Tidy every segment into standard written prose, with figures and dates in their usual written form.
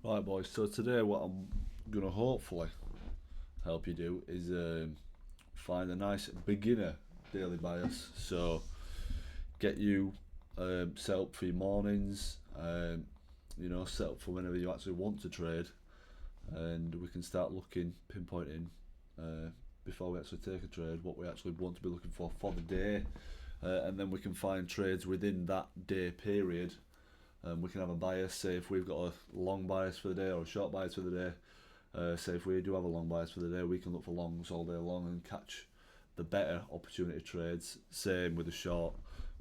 Right, boys. So today, what I'm gonna hopefully help you do is find a nice beginner daily bias. So get you set up for your mornings. Set up for whenever you actually want to trade, and we can start looking, pinpointing uh, before we actually take a trade what we actually want to be looking for the day, and then we can find trades within that day period. We can have a bias. Say if we've got a long bias for the day or a short bias for the day. Say if we do have a long bias for the day, we can look for longs all day long and catch the better opportunity trades. Same with the short,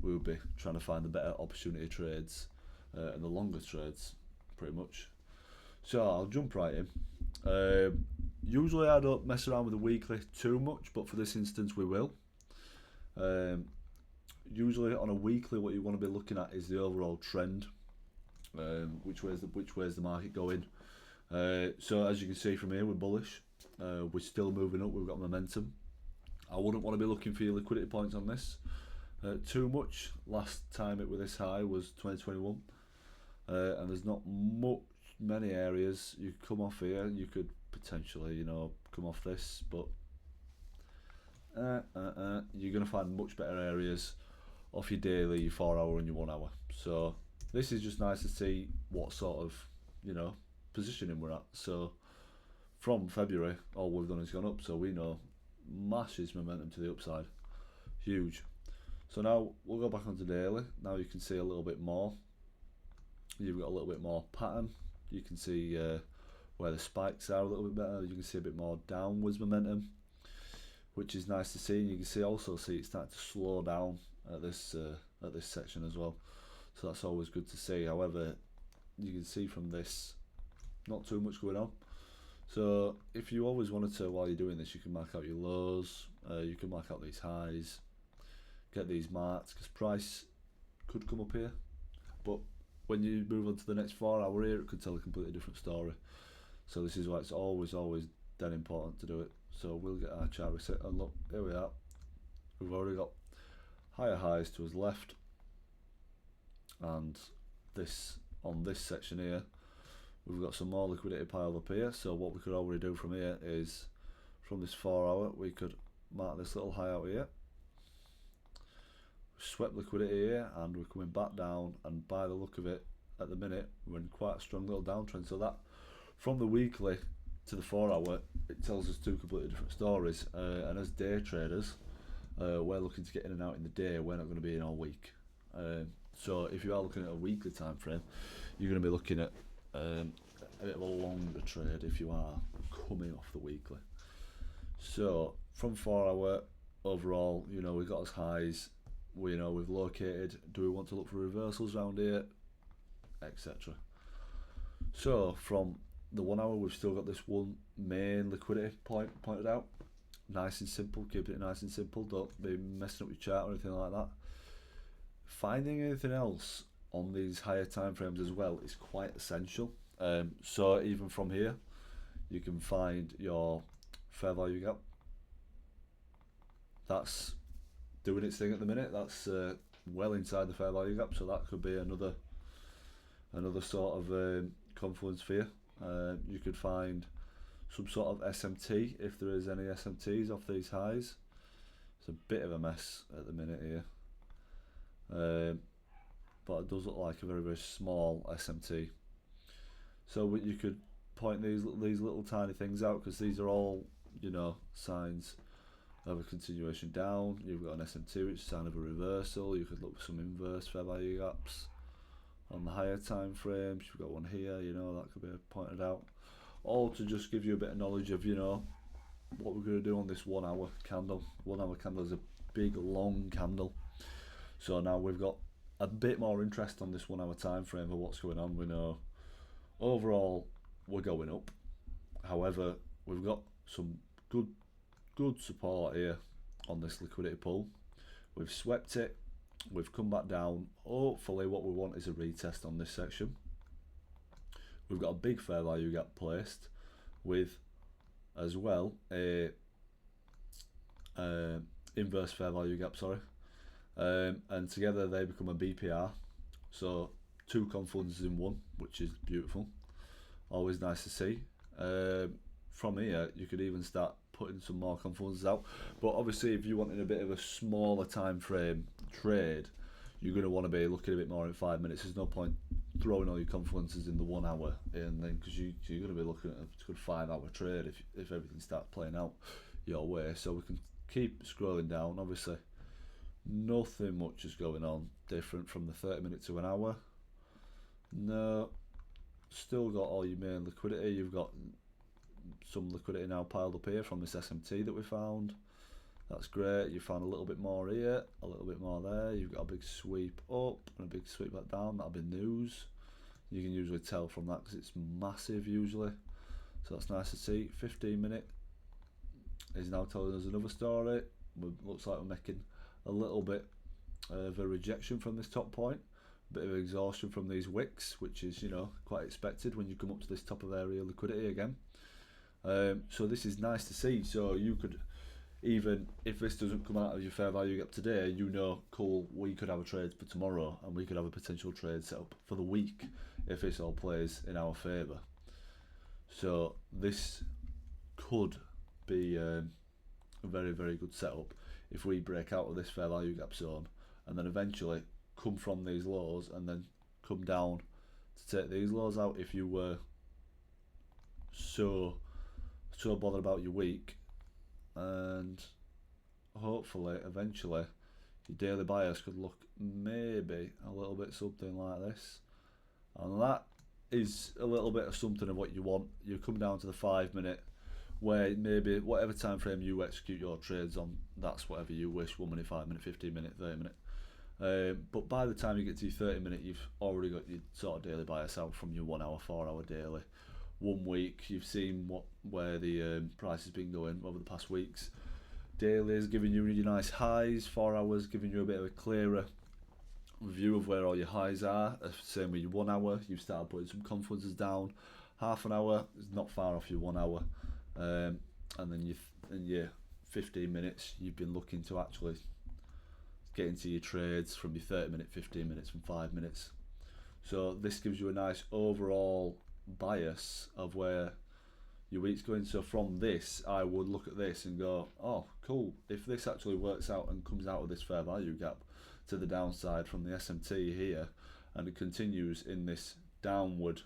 we would be trying to find the better opportunity trades and the longer trades, pretty much. So I'll jump right in. Usually I don't mess around with the weekly too much, but for this instance we will. Um, Usually on a weekly, what you want to be looking at is the overall trend. Which way's the market going? So as you can see from here, we're bullish. We're still moving up. We've got momentum. I wouldn't want to be looking for your liquidity points on this too much. Last time it was this high was 2021, and there's not many areas you could come off here. You could potentially, come off this, but you're gonna find much better areas off your daily, your 4 hour, and your 1 hour. So this is just nice to see what sort of positioning we're at. So from February, all we've done is gone up. So we know massive momentum to the upside, huge. So now we'll go back onto daily. Now you can see a little bit more. You've got a little bit more pattern. You can see where the spikes are a little bit better. You can see a bit more downwards momentum, which is nice to see. And you can see it's starting to slow down at this section as well. So that's always good to see. However, you can see from this, not too much going on. So if you always wanted to, while you're doing this, you can mark out your lows, you can mark out these highs, get these marked, because price could come up here, but when you move on to the next 4 hour here, it could tell a completely different story. So this is why it's always then important to do it. So we'll get our chart reset, and look, here we are. We've already got higher highs to his left, and this on this section here, we've got some more liquidity piled up here. So what we could already do from here is, from this 4 hour, we could mark this little high out here, swept liquidity here, and we're coming back down, and by the look of it, at the minute, we're in quite a strong little downtrend. So that, from the weekly to the 4 hour, it tells us two completely different stories. And as day traders, we're looking to get in and out in the day. We're not going to be in all week. So if you are looking at a weekly time frame, you're going to be looking at a bit of a longer trade if you are coming off the weekly. So from 4 hour overall, we've got as highs. We've located. Do we want to look for reversals around here, etc. So from the 1 hour, we've still got this one main liquidity point pointed out. Nice and simple. Keeping it nice and simple. Don't be messing up your chart or anything like that. Finding anything else on these higher time frames as well is quite essential. So even from here, you can find your fair value gap. That's doing its thing at the minute. That's well inside the fair value gap, so that could be another sort of confluence for you. You could find some sort of SMT, if there is any SMTs off these highs. It's a bit of a mess at the minute here, but it does look like a very, very small SMT. So you could point these little tiny things out, because these are all signs of a continuation down. You've got an SMT, which is a sign of a reversal. You could look for some inverse fair value gaps on the higher time frames. You've got one here, that could be pointed out, all to just give you a bit of knowledge of what we're going to do on this 1 hour candle. 1 hour candle is a big long candle, so now we've got a bit more interest on this 1 hour time frame of what's going on. We know overall we're going up, however we've got some good support here on this liquidity pull. We've swept it, we've come back down. Hopefully what we want is a retest on this section. We've got a big fair value gap placed with as well a inverse fair value gap, and together they become a BPR. So two confluences in one, which is beautiful. always nice to see. From here, you could even start putting some more confluences out. But obviously, if you wanted a bit of a smaller time frame trade, you're going to want to be looking a bit more in 5 minutes. There's no point throwing all your confluences in the 1 hour, and then because you're going to be looking at a good 5 hour trade if everything starts playing out your way. So we can keep scrolling down. Obviously, nothing much is going on different from the 30 minute to an hour. No, still got all your main liquidity. You've got some liquidity now piled up here from this SMT that we found. That's great. You found a little bit more here, a little bit more there. You've got a big sweep up and a big sweep back down. That'll be news. You can usually tell from that because it's massive usually. So that's nice to see. 15 minute is now telling us another story. Looks like we're making a little bit of a rejection from this top point. A bit of exhaustion from these wicks, which is, you know, quite expected when you come up to this top of area liquidity again. So this is nice to see. So you could, even if this doesn't come out of your fair value gap today, you know, cool, we could have a trade for tomorrow and we could have a potential trade set up for the week if this all plays in our favour. So this could be a very, very good setup if we break out of this fair value gap zone and then eventually come from these lows and then come down to take these lows out if you were so bothered about your week. And hopefully eventually your daily bias could look maybe a little bit something like this, and that is a little bit of something of what you want. You come down to the 5 minute where maybe whatever time frame you execute your trades on, that's whatever you wish, 1 minute, 5 minute, 15 minute, 30 minute. But by the time you get to your 30 minute, you've already got your sort of daily bias out from your 1 hour, 4 hour daily. 1 week, you've seen where the price has been going over the past weeks. Daily is giving you your nice highs. 4 hours giving you a bit of a clearer view of where all your highs are. Same with your 1 hour, you've started putting some confluences down. Half an hour is not far off your 1 hour, and then in your 15 minutes, you've been looking to actually get into your trades from your 30 minute, 15 minutes, and 5 minutes. So this gives you a nice overall bias of where your week's going. So from this, I would look at this and go, oh cool, if this actually works out and comes out of this fair value gap to the downside from the SMT here, and it continues in this downward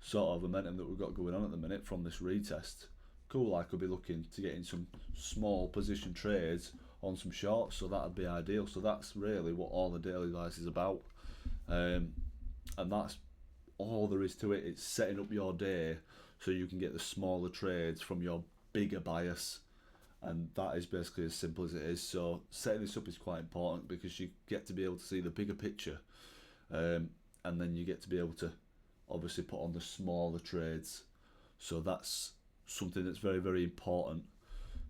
sort of momentum that we've got going on at the minute from this retest, cool, I could be looking to get in some small position trades on some shorts, so that'd be ideal. So that's really what all the daily bias is about, and that's all there is to it. It's setting up your day so you can get the smaller trades from your bigger bias, and that is basically as simple as it is. So setting this up is quite important because you get to be able to see the bigger picture, and then you get to be able to obviously put on the smaller trades. So that's something that's very, very important.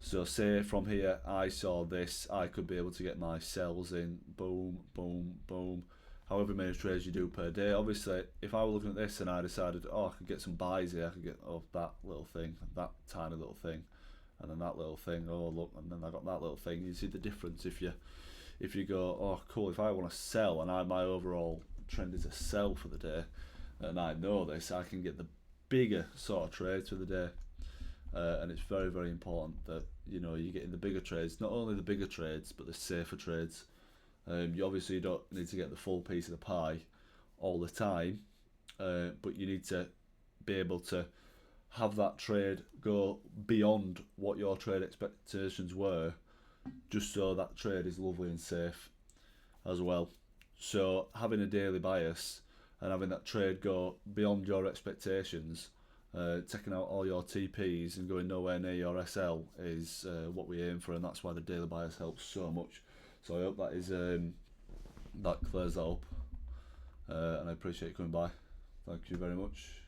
So say from here I saw this, I could be able to get my sells in, boom, boom, boom, however many trades you do per day. Obviously, if I were looking at this and I decided, oh, I could get some buys here, I could get that little thing, that tiny little thing, and then that little thing, oh look, and then I got that little thing. You see the difference if you go, oh cool, if I want to sell and my overall trend is a sell for the day, and I know this, I can get the bigger sort of trades for the day. And it's very, very important that, you know, you're getting the bigger trades, not only the bigger trades, but the safer trades. You obviously don't need to get the full piece of the pie all the time, but you need to be able to have that trade go beyond what your trade expectations were, just so that trade is lovely and safe as well. So having a daily bias and having that trade go beyond your expectations, taking out all your TPs and going nowhere near your SL is what we aim for, and that's why the daily bias helps so much. So I hope that is that clears that up, and I appreciate you coming by. Thank you very much.